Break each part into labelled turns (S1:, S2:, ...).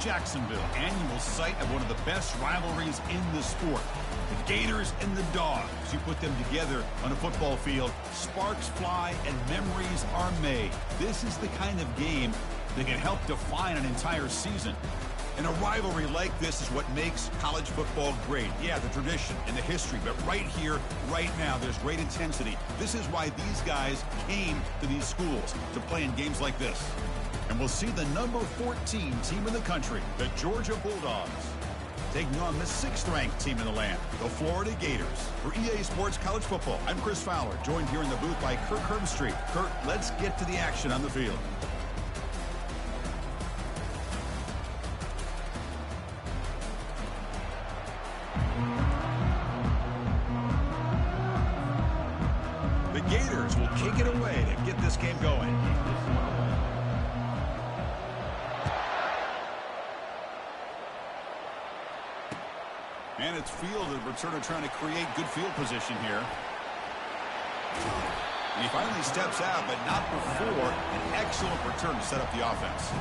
S1: Jacksonville, annual site of one of the best rivalries in the sport. The Gators and the Dogs. You put them together on a football field, sparks fly and memories are made. This is the kind of game that can help define an entire season. And a rivalry like this is what makes college football great. Yeah, the tradition and the history, but right here, right now, there's great intensity. This is why these guys came to these schools to play in games like this. And we'll see the number 14 team in the country, the Georgia Bulldogs, taking on the 6th-ranked team in the land, the Florida Gators. For EA Sports College Football, I'm Chris Fowler, joined here in the booth by Kurt Herbstreit. Kurt, let's get to the action on the field. The Gators will kick it away to get this game going. And it's fielded. Returner trying to create good field position here. And he finally steps out, but not before an excellent return to set up the offense.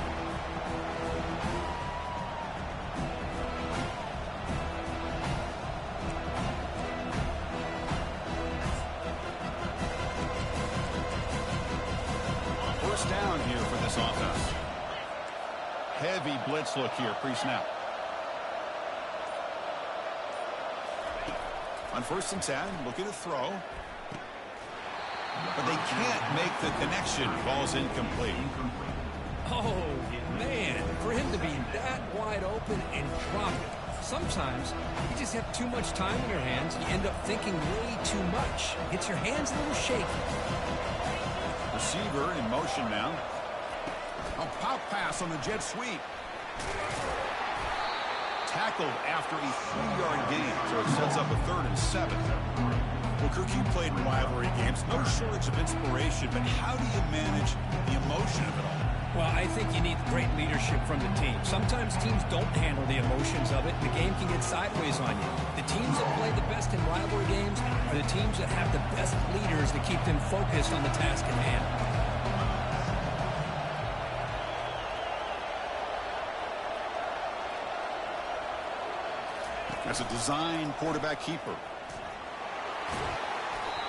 S1: First down here for this offense. Heavy blitz look here, pre-snap. On 1st and 10, looking to throw. But they can't make the connection. Ball's incomplete.
S2: Oh, man. For him to be that wide open and drop it. Sometimes you just have too much time in your hands. You end up thinking way too much. Gets your hands a little shaky.
S1: Receiver in motion now. A pop pass on the jet sweep. Tackled after a 3-yard gain, so it sets up a 3rd and 7. Well, Kirk, you played in rivalry games. No shortage of inspiration, but how do you manage the emotion of it all?
S2: Well, I think you need great leadership from the team. Sometimes teams don't handle the emotions of it. The game can get sideways on you. The teams that play the best in rivalry games are the teams that have the best leaders to keep them focused on the task at hand.
S1: That's a design quarterback keeper.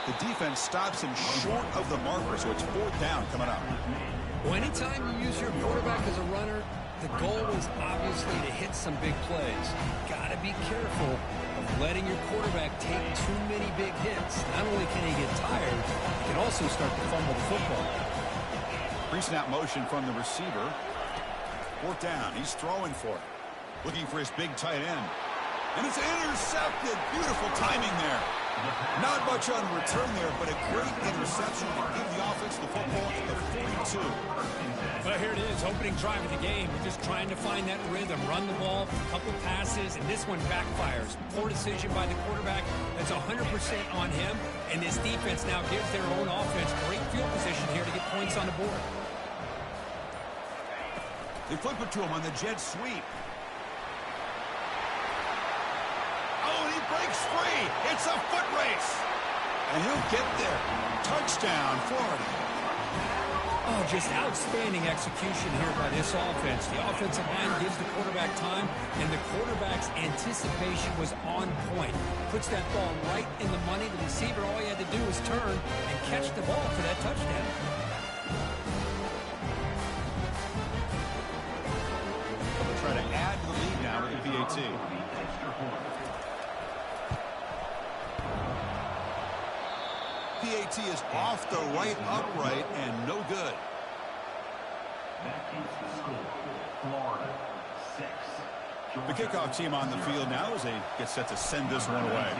S1: The defense stops him short of the marker, so it's 4th down coming up.
S2: Well, anytime you use your quarterback as a runner, the goal is obviously to hit some big plays. Got to be careful of letting your quarterback take too many big hits. Not only can he get tired, he can also start to fumble the football.
S1: Pre-snap motion from the receiver. 4th down. He's throwing for it. Looking for his big tight end. And it's intercepted. Beautiful timing there. Not much on return there, but a great interception to give the offense the football at the 42.
S2: Well, here it is, opening drive of the game. We're just trying to find that rhythm, run the ball, a couple passes, and this one backfires. Poor decision by the quarterback. That's 100% on him, and this defense now gives their own offense great field position here to get points on the board.
S1: They flip it to him on the jet sweep. Breaks free. It's a foot race. And he'll get there. Touchdown, Florida.
S2: Oh, just outstanding execution here by this offense. The offensive line gives the quarterback time, and the quarterback's anticipation was on point. Puts that ball right in the money. The receiver, all he had to do was turn and catch the ball for that touchdown.
S1: They'll try to add to the lead now with the PAT. PAT is off the right upright and no good. The kickoff team on the field now as they get set to send this one away.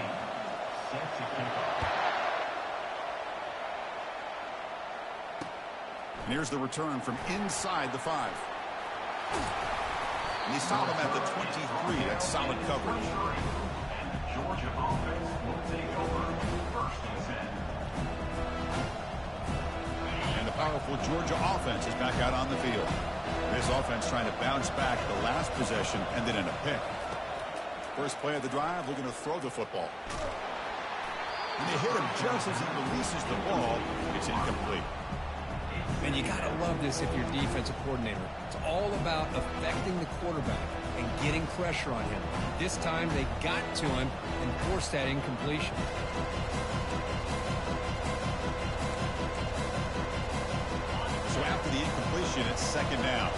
S1: And here's the return from inside the 5. And they stop him at the 23. That's solid coverage.
S3: Georgia offense will take over 1st and 10.
S1: And the powerful Georgia offense is back out on the field. This offense trying to bounce back the last possession and then in a pick. First play of the drive, looking to throw the football. And they hit him just as he releases the ball. It's incomplete.
S2: And you got to love this if you're defensive coordinator. It's all about affecting the quarterback and getting pressure on him. This time they got to him and forced that incompletion.
S1: So after the incompletion, it's second down.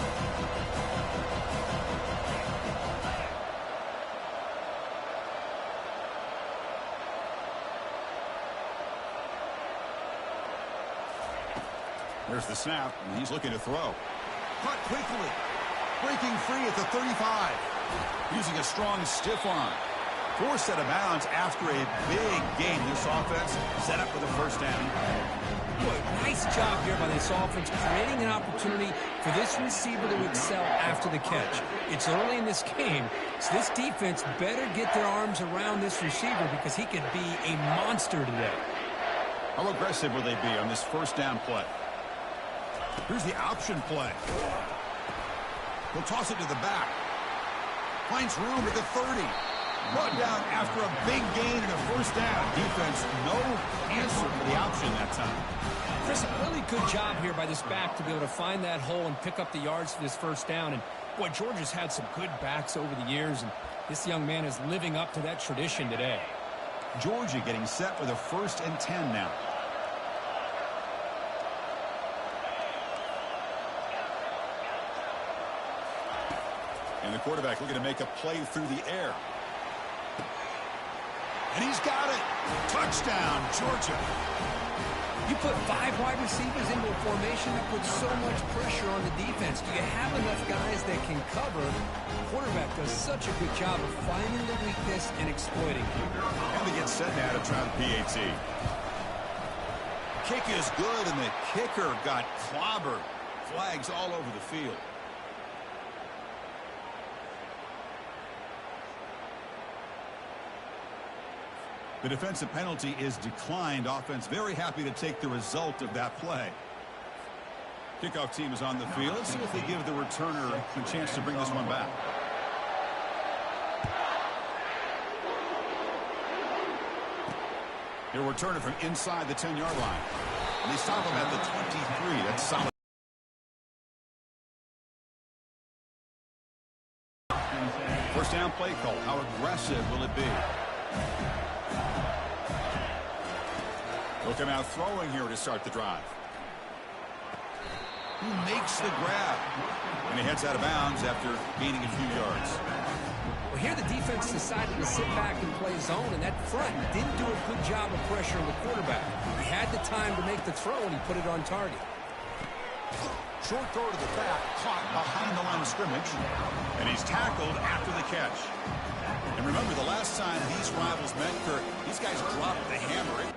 S1: There's the snap, and he's looking to throw. Caught quickly. Breaking free at the 35. Using a strong stiff arm. Forced out of bounds after a big gain. This offense set up for the first down.
S2: Boy, nice job here by this offense, creating an opportunity for this receiver to excel after the catch. It's early in this game, so this defense better get their arms around this receiver because he could be a monster today.
S1: How aggressive will they be on this first down play? Here's the option play. He'll toss it to the back. Finds room at the 30. Brought down after a big gain and a first down. Defense, no answer for the option that time.
S2: Chris, a really good job here by this back to be able to find that hole and pick up the yards for this first down. And, boy, Georgia's had some good backs over the years, and this young man is living up to that tradition today.
S1: Georgia getting set for the 1st and 10 now. And the quarterback looking to make a play through the air. And he's got it. Touchdown, Georgia.
S2: You put 5 wide receivers into a formation that puts so much pressure on the defense. Do you have enough guys that can cover? The quarterback does such a good job of finding the weakness and exploiting it.
S1: And they get set now to try the PAT. Kick is good, and the kicker got clobbered. Flags all over the field. The defensive penalty is declined. Offense very happy to take the result of that play. Kickoff team is on the field. Let's see if they give the returner a chance to bring this one back. He'll return it from inside the 10-yard line. And they stop him at the 23. That's solid. First down play call. How aggressive will it be? He'll come out throwing here to start the drive. He makes the grab. And he heads out of bounds after gaining a few yards.
S2: Well, here the defense decided to sit back and play zone, and that front didn't do a good job of pressuring the quarterback. He had the time to make the throw, and he put it on target.
S1: Short throw to the back, caught behind the line of scrimmage. And he's tackled after the catch. And remember, the last time these rivals met, Kirk, these guys dropped the hammer.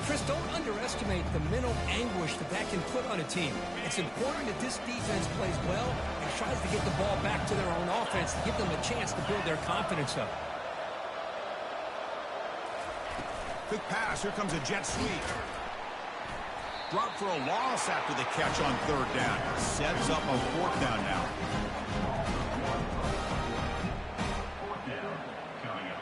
S2: Chris, don't underestimate the mental anguish that can put on a team. It's important that this defense plays well and tries to get the ball back to their own offense to give them a chance to build their confidence up.
S1: Quick pass. Here comes a jet sweep. Drop for a loss after the catch on third down. Sets up a fourth down now.
S3: Fourth down coming up.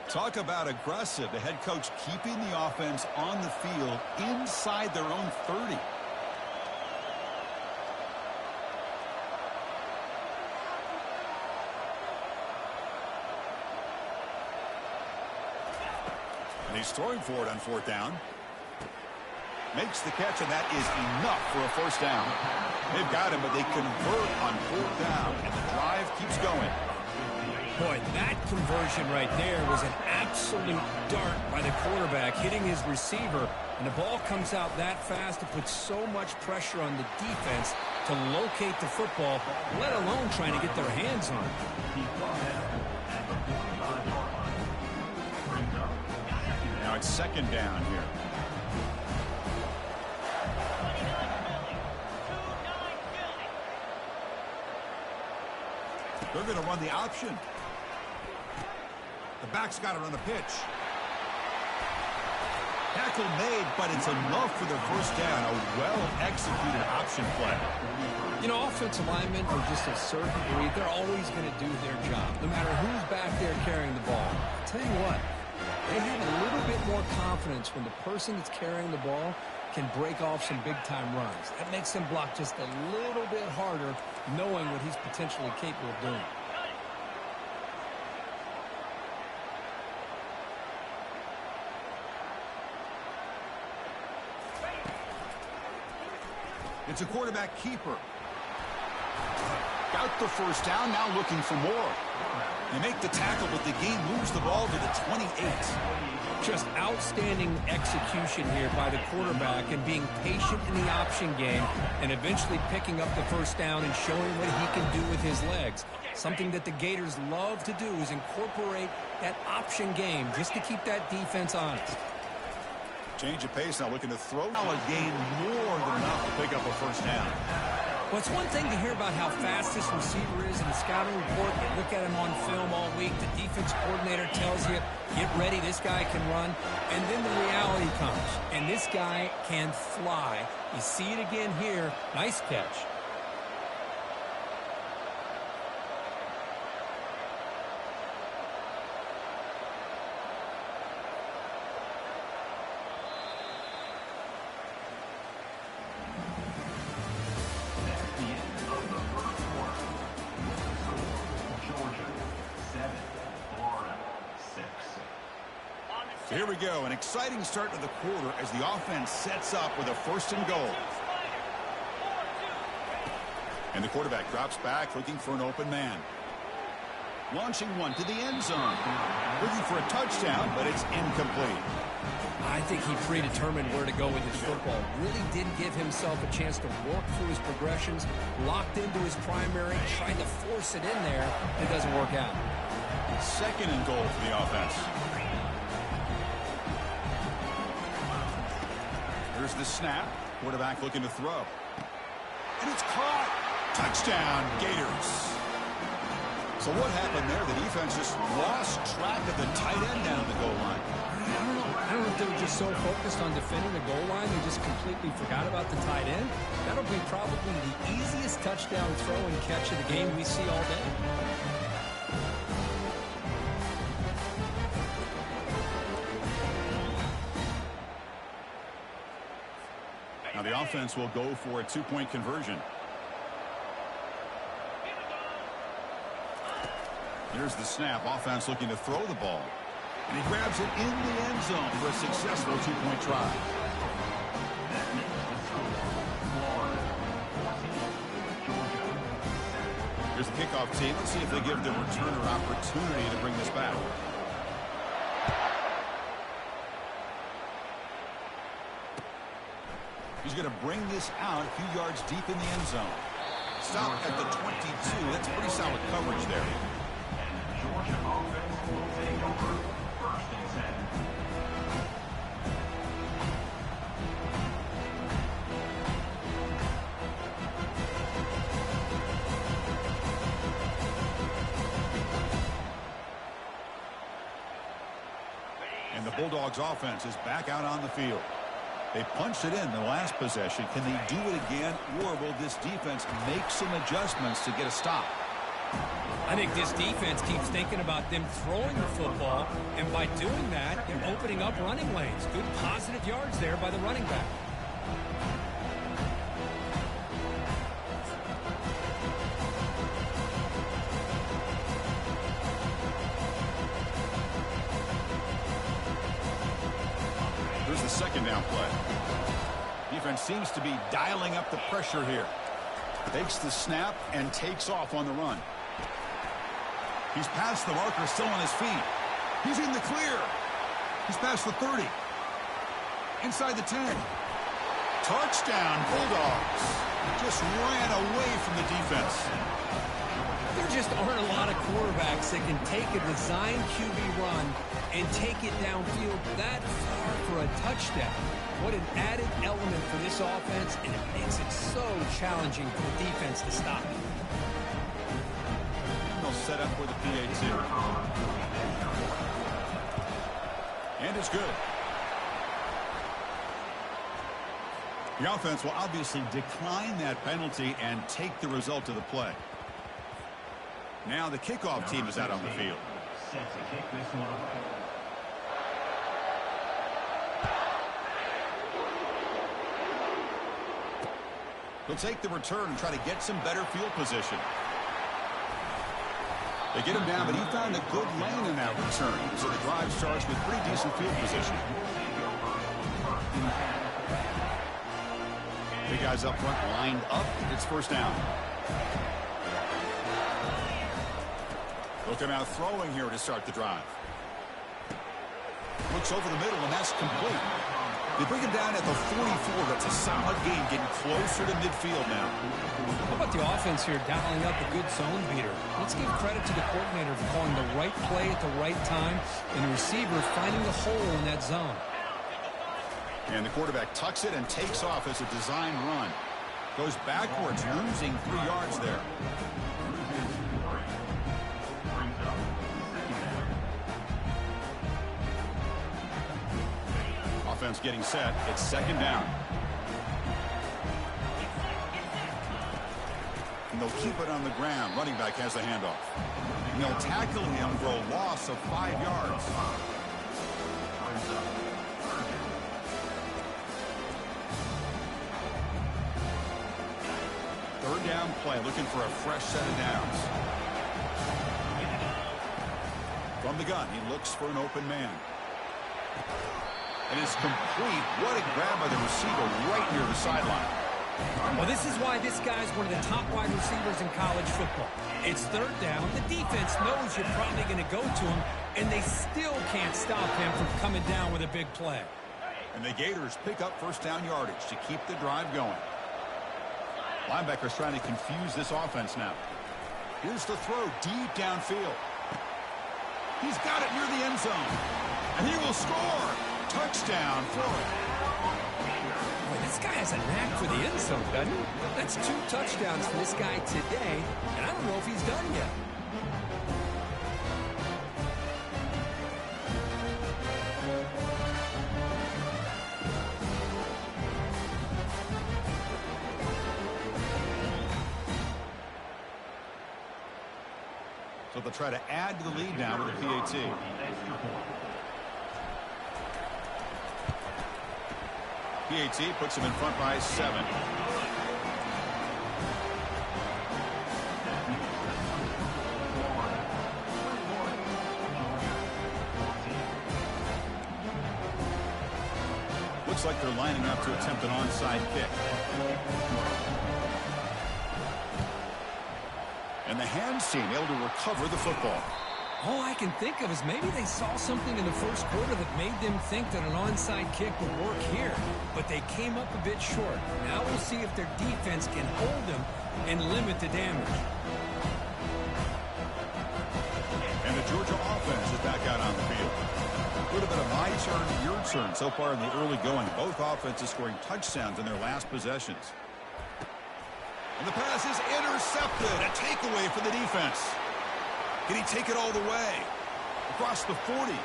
S1: Talk about aggressive. The head coach keeping the offense on the field inside their own 30. And he's throwing for it on fourth down. Makes the catch, and that is enough for a first down. They've got him, but they convert on fourth down, and the drive keeps going.
S2: Boy, that conversion right there was an absolute dart by the quarterback, hitting his receiver, and the ball comes out that fast to put so much pressure on the defense to locate the football, let alone trying to get their hands on it.
S1: Now it's second down here. They're going to run the option. The back's got it on the pitch. Tackle made, but it's enough for the first down. A well-executed option play.
S2: You know, offensive linemen are just a certain breed. They're always going to do their job, no matter who's back there carrying the ball. I'll tell you what, they have a little bit more confidence when the person that's carrying the ball can break off some big-time runs. That makes them block just a little bit harder, knowing what he's potentially capable of doing.
S1: It's a quarterback keeper. Got the first down, now looking for more. They make the tackle, but the game moves the ball to the 28.
S2: Just outstanding execution here by the quarterback and being patient in the option game and eventually picking up the first down and showing what he can do with his legs. Something that the Gators love to do is incorporate that option game just to keep that defense honest.
S1: Change of pace, now looking to throw. Now a gain more than enough to pick up a first down.
S2: Well, it's one thing to hear about how fast this receiver is in the scouting report. You look at him on film all week. The defense coordinator tells you, get ready, this guy can run. And then the reality comes, and this guy can fly. You see it again here. Nice catch.
S1: So here we go, an exciting start to the quarter as the offense sets up with a first and goal. And the quarterback drops back looking for an open man. Launching one to the end zone. Looking for a touchdown, but it's incomplete.
S2: I think he predetermined where to go with his football. Really did give himself a chance to work through his progressions, locked into his primary, tried to force it in there. It doesn't work out.
S1: Second and goal for the offense. Here's the snap. Quarterback looking to throw. And it's caught. Touchdown, Gators. So what happened there? The defense just lost track of the tight end down the goal line.
S2: I don't know if they were just so focused on defending the goal line they just completely forgot about the tight end. That'll be probably the easiest touchdown throw and catch of the game we see all day.
S1: Now the offense will go for a two-point conversion. Here's the snap. Offense looking to throw the ball. And he grabs it in the end zone for a successful two-point try. Here's the kickoff team. Let's see if they give the returner opportunity to bring this back. He's going to bring this out a few yards deep in the end zone. Stop at the 22. That's pretty solid coverage there.
S3: And the Georgia offense will take over first and 10.
S1: And the Bulldogs offense is back out on the field. They punched it in the last possession. Can they do it again, or will this defense make some adjustments to get a stop?
S2: I think this defense keeps thinking about them throwing the football, and by doing that, they're opening up running lanes. Good positive yards there by the running back.
S1: Here's the second down play. Defense seems to be dialing up the pressure here. Takes the snap and takes off on the run. He's past the marker, still on his feet. He's in the clear. He's past the 30. Inside the 10. Touchdown, Bulldogs. Just ran away from the defense.
S2: There just aren't a lot of quarterbacks that can take a design QB run and take it downfield that far for a touchdown. What an added element for this offense, and it makes it so challenging for the defense to stop it.
S1: They'll set up with a PAT. And it's good. The offense will obviously decline that penalty and take the result of the play. Now the kickoff team is out on the field.
S3: Set to kick this one away.
S1: He'll take the return and try to get some better field position. They get him down, but he found a good lane in that return. So the drive starts with pretty decent field position. Big guys up front lined up. It's first down. Looking out throwing here to start the drive. Looks over the middle, and that's complete. They bring him down at the 44. That's a solid game, getting closer to midfield now.
S2: How about the offense here dialing up a good zone beater? Let's give credit to the coordinator for calling the right play at the right time and the receiver finding the hole in that zone.
S1: And the quarterback tucks it and takes off as a design run. Goes backwards, losing 3 yards there. Offense getting set. It's second down. And they'll keep it on the ground. Running back has the handoff. And they'll tackle him for a loss of 5 yards. Third down play, looking for a fresh set of downs. From the gun, he looks for an open man. And it's complete. What a grab by the receiver right near the sideline.
S2: Well, this is why this guy's one of the top wide receivers in college football. It's third down. The defense knows you're probably going to go to him, and they still can't stop him from coming down with a big play.
S1: And the Gators pick up first down yardage to keep the drive going. Linebackers trying to confuse this offense now. Here's the throw deep downfield. He's got it near the end zone. And he will score. Touchdown, Florida.
S2: Boy, this guy has a knack for the end zone, doesn't he? That's 2 touchdowns for this guy today, and I don't know if he's done yet.
S1: So they'll try to add to the lead now with a PAT. PAT puts him in front by 7. Looks like they're lining up to attempt an onside kick. And the hands team able to recover the football.
S2: All I can think of is maybe they saw something in the first quarter that made them think that an onside kick would work here, but they came up a bit short. Now we'll see if their defense can hold them and limit the damage.
S1: And the Georgia offense is back out on the field. A little bit of my turn, your turn so far in the early going. Both offenses scoring touchdowns in their last possessions. And the pass is intercepted. A takeaway for the defense. Can he take it all the way? Across the 40.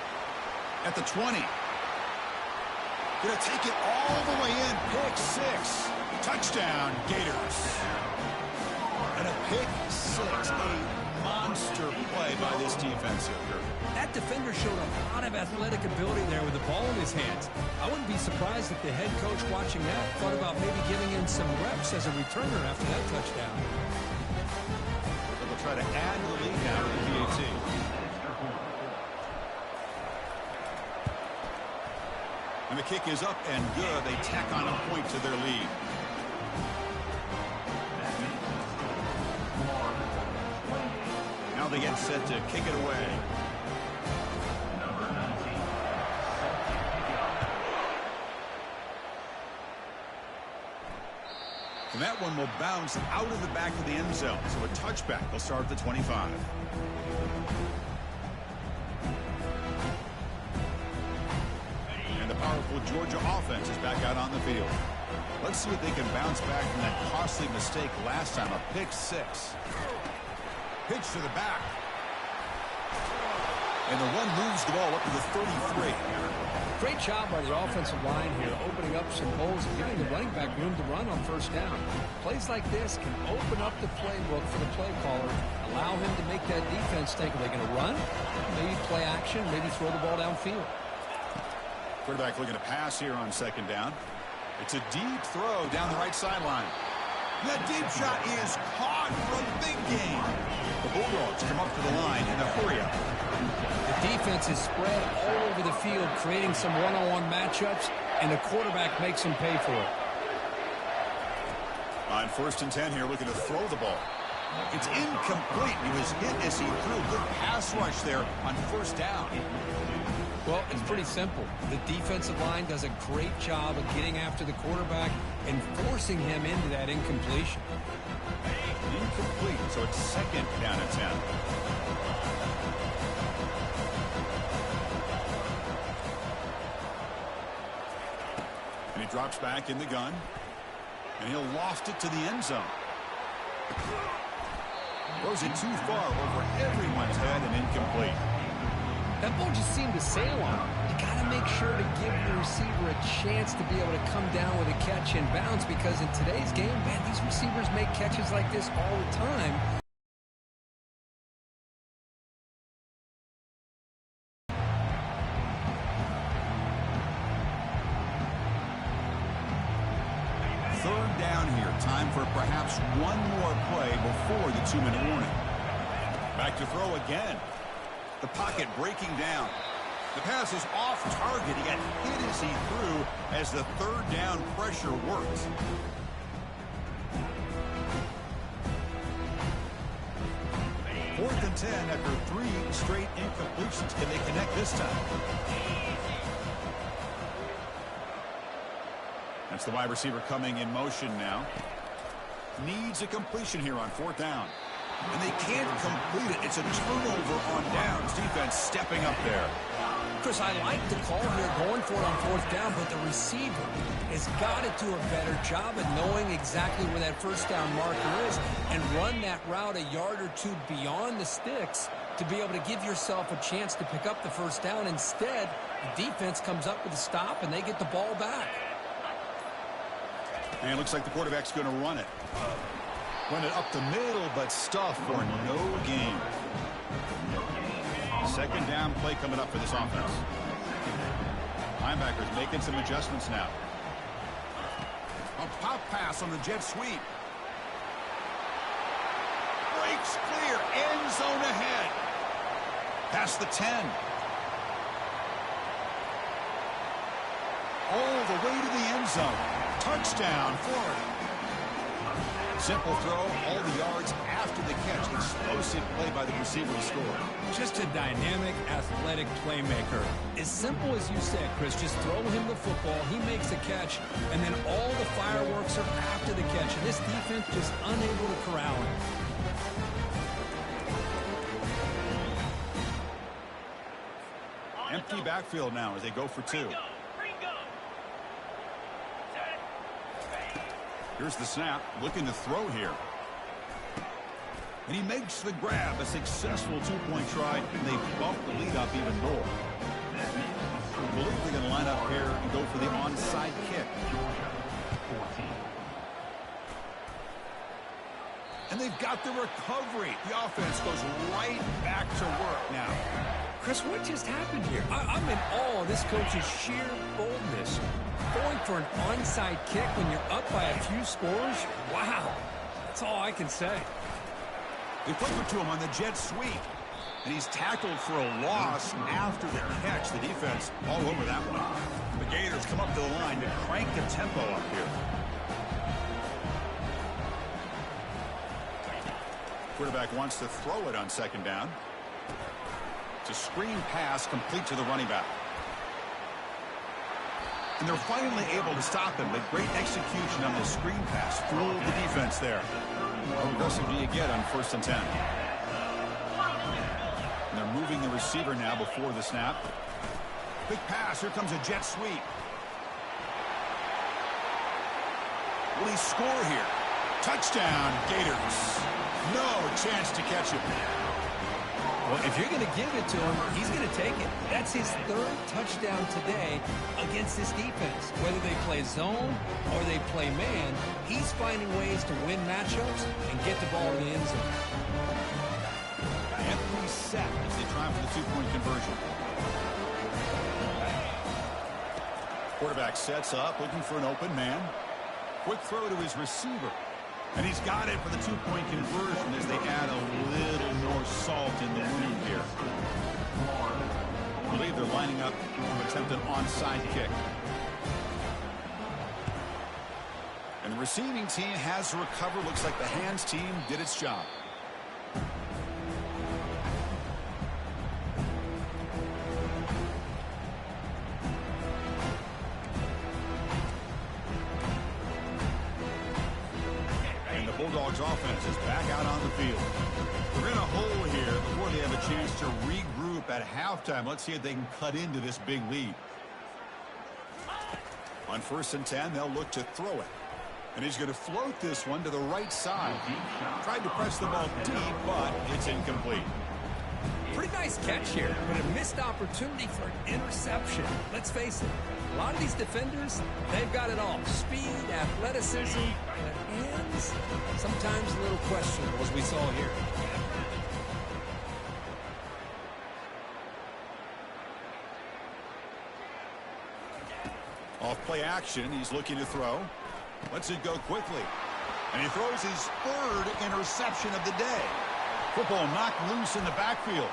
S1: At the 20. Gonna take it all the way in. Pick 6. Touchdown, Gators. And a pick 6. A monster play by this defense here.
S2: That defender showed a lot of athletic ability there with the ball in his hands. I wouldn't be surprised if the head coach watching that thought about maybe giving him some reps as a returner after that touchdown.
S1: Try to add to the lead now to the PAT. And the kick is up and good. They tack on a point to their lead. Now they get set to kick it away. And that one will bounce out of the back of the end zone. So a touchback. They'll start at the 25. And the powerful Georgia offense is back out on the field. Let's see if they can bounce back from that costly mistake last time. A pick 6. Pitch to the back. And the run moves the ball up to the 33.
S2: Great job by the offensive line here, opening up some holes and giving the running back room to run on first down. Plays like this can open up the playbook for the play caller, allow him to make that defense think, are they going to run? Maybe play action, maybe throw the ball downfield.
S1: Quarterback looking to pass here on second down. It's a deep throw down the right sideline. That deep shot is caught for a big gain. The Bulldogs come up to the line in a hurry-up.
S2: The defense is spread all over the field, creating some one-on-one matchups, and the quarterback makes them pay for it.
S1: On 1st and 10 here, looking to throw the ball. It's incomplete. He was hit as he threw. Good pass rush there on first down.
S2: Well, it's pretty simple. The defensive line does a great job of getting after the quarterback and forcing him into that incompletion.
S1: Incomplete, so it's second down at 10. And he drops back in the gun. And he'll loft it to the end zone. Throws it too far over everyone's head and incomplete.
S2: That ball just seemed to sail on him. You got to make sure to give your receiver a chance to be able to come down with a catch and bounce, because in today's game, man, these receivers make catches like this all the time.
S1: Third down here. Time for perhaps one more play before the 2-minute warning. Back to throw again. The pocket breaking down. The pass is off target. He got hit as he threw as the third down pressure worked. Fourth and 10 after 3 straight incompletions. Can they connect this time? That's the wide receiver coming in motion now. Needs a completion here on 4th down. And they can't complete it. It's a turnover on downs. Defense stepping up there.
S2: Chris, I like the call here going for it on 4th down, but the receiver has got to do a better job of knowing exactly where that first down marker is and run that route a yard or two beyond the sticks to be able to give yourself a chance to pick up the first down. Instead, the defense comes up with a stop and they get the ball back.
S1: And it looks like the quarterback's going to run it. Run it up the middle, but stuff for no gain. Second down play coming up for this offense. Linebackers making some adjustments now. A pop pass on the jet sweep. Breaks clear. End zone ahead. Past the 10. All the way to the end zone. Touchdown, Florida. Simple throw, all the yards after the catch. Explosive play by the receiver to score.
S2: Just a dynamic, athletic playmaker. As simple as you said, Chris, just throw him the football, he makes a catch, and then all the fireworks are after the catch. And this defense just unable to corral him.
S1: Empty backfield now as they go for two. Here's the snap, looking to throw here. And he makes the grab, a successful two-point try, and they bump the lead up even more. I believe they're going to line up here and go for the onside kick. And they've got the recovery. The offense goes right back to work now.
S2: Chris, what just happened here? I'm in awe of this coach's sheer boldness. Going for an onside kick when you're up by a few scores? Wow. That's all I can say.
S1: They play for two him on the jet sweep. And he's tackled for a loss after the catch. The defense all over that one. The Gators come up to the line to crank the tempo up here. Quarterback wants to throw it on second down. It's a screen pass complete to the running back. And they're finally able to stop him. But great execution on the screen pass. Fooled the defense there. How aggressive do you get on 1st and 10? And they're moving the receiver now before the snap. Big pass. Here comes a jet sweep. Will he score here? Touchdown, Gators. No chance to catch him.
S2: Well, if you're going to give it to him, he's going to take it. That's his 3rd touchdown today against this defense. Whether they play zone or they play man, he's finding ways to win matchups and get the ball in the end zone.
S1: Anthony set as they try for the two-point conversion. Quarterback sets up, looking for an open man. Quick throw to his receiver. And he's got it for the two-point conversion as they add a little more salt in the wound here. I believe they're lining up to attempt an onside kick. And the receiving team has to recover. Looks like the hands team did its job. Bulldogs offense is back out on the field. We're in a hole here before they have a chance to regroup at halftime. Let's see if they can cut into this big lead. On 1st and 10, they'll look to throw it. And he's going to float this one to the right side. Tried to press the ball deep, but it's incomplete.
S2: Pretty nice catch here, but a missed opportunity for an interception. Let's face it, a lot of these defenders, they've got it all. Speed, athleticism, but hands, sometimes a little questionable, as we saw here.
S1: Off play action, he's looking to throw. Lets it go quickly. And he throws his 3rd interception of the day. Football knocked loose in the backfield.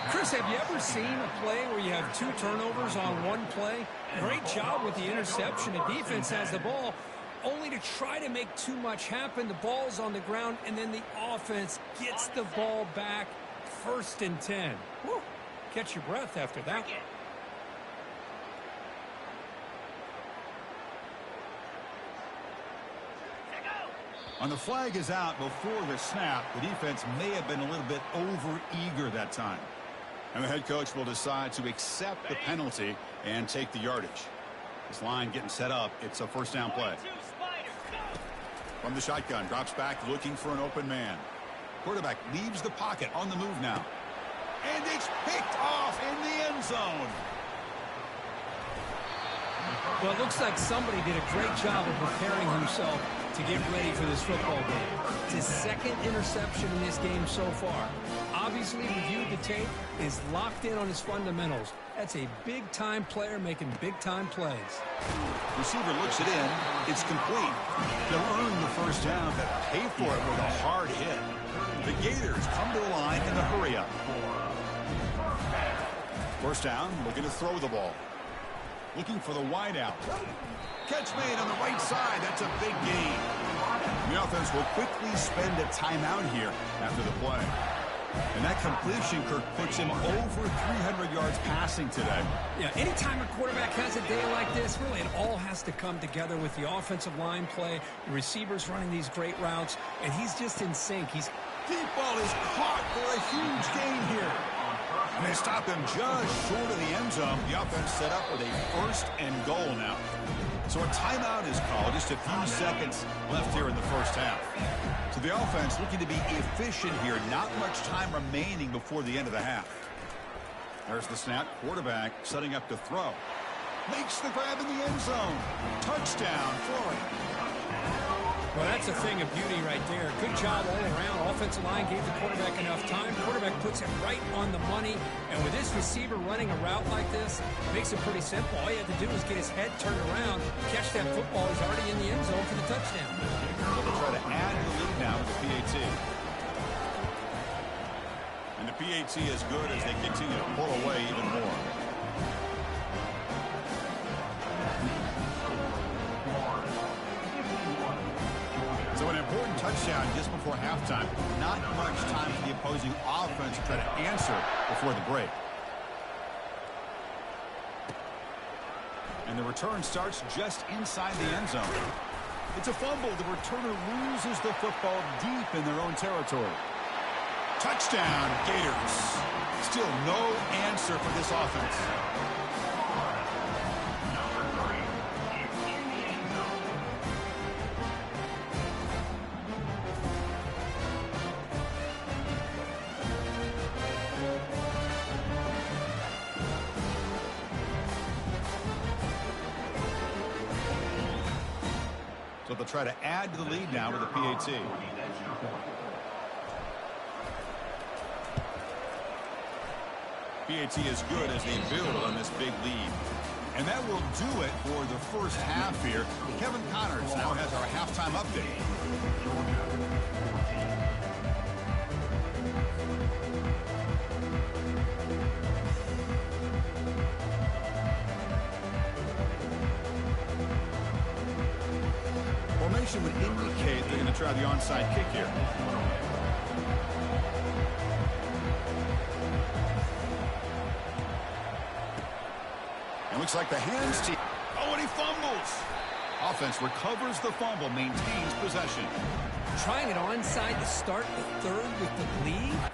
S2: Chris, have you ever seen a play where you have 2 turnovers on one play? Great job with the interception. The defense has the ball, only to try to make too much happen. The ball's on the ground, and then the offense gets the ball back. 1st and 10. Woo. Catch your breath after that.
S1: On the flag is out before the snap. The defense may have been a little bit over-eager that time. And the head coach will decide to accept the penalty and take the yardage. This line getting set up. It's a 1st down play. From the shotgun, drops back looking for an open man. Quarterback leaves the pocket on the move now. And it's picked off in the end zone.
S2: Well, it looks like somebody did a great job of preparing himself to get ready for this football game. It's his 2nd interception in this game so far. Obviously, reviewed the tape, is locked in on his fundamentals. That's a big-time player making big-time plays.
S1: Receiver looks it in. It's complete. They'll earn the 1st down, but pay for it with a hard hit. The Gators come to the line in the hurry-up. 1st down, looking to throw the ball. Looking for the wideout. Catch made on the right side. That's a big gain. The offense will quickly spend a timeout here after the play. And that completion, Kirk, puts him over 300 yards passing today.
S2: Yeah, anytime a quarterback has a day like this, really it all has to come together with the offensive line play, the receivers running these great routes, and he's just in sync.
S1: Deep ball is caught for a huge gain here. And they stop him just short of the end zone. The offense set up with a 1st and goal now. So a timeout is called. Just a few seconds left here in the first half. So the offense looking to be efficient here. Not much time remaining before the end of the half. There's the snap. Quarterback setting up to throw. Makes the grab in the end zone. Touchdown, Florida.
S2: Well, that's a thing of beauty right there. Good job all around. Offensive line gave the quarterback enough time. Quarterback puts it right on the money. And with this receiver running a route like this, it makes it pretty simple. All you have to do is get his head turned around, catch that football. He's already in the end zone for the touchdown.
S1: They'll try to add to the lead now with the PAT. And the PAT is good as they continue to pull away even more. So an important touchdown just before halftime. Not much time for the opposing offense to try to answer before the break. And the return starts just inside the end zone. It's a fumble. The returner loses the football deep in their own territory. Touchdown, Gators. Still no answer for this offense. So they'll try to add to the lead now with the PAT. PAT is good as they build on this big lead. And that will do it for the first half here. Kevin Connors now has our halftime update. Formation would indicate they're going to try the onside kick here. And looks like the hands team. Oh, and he fumbles. Offense recovers the fumble, maintains possession.
S2: Trying it onside to start the third with the lead.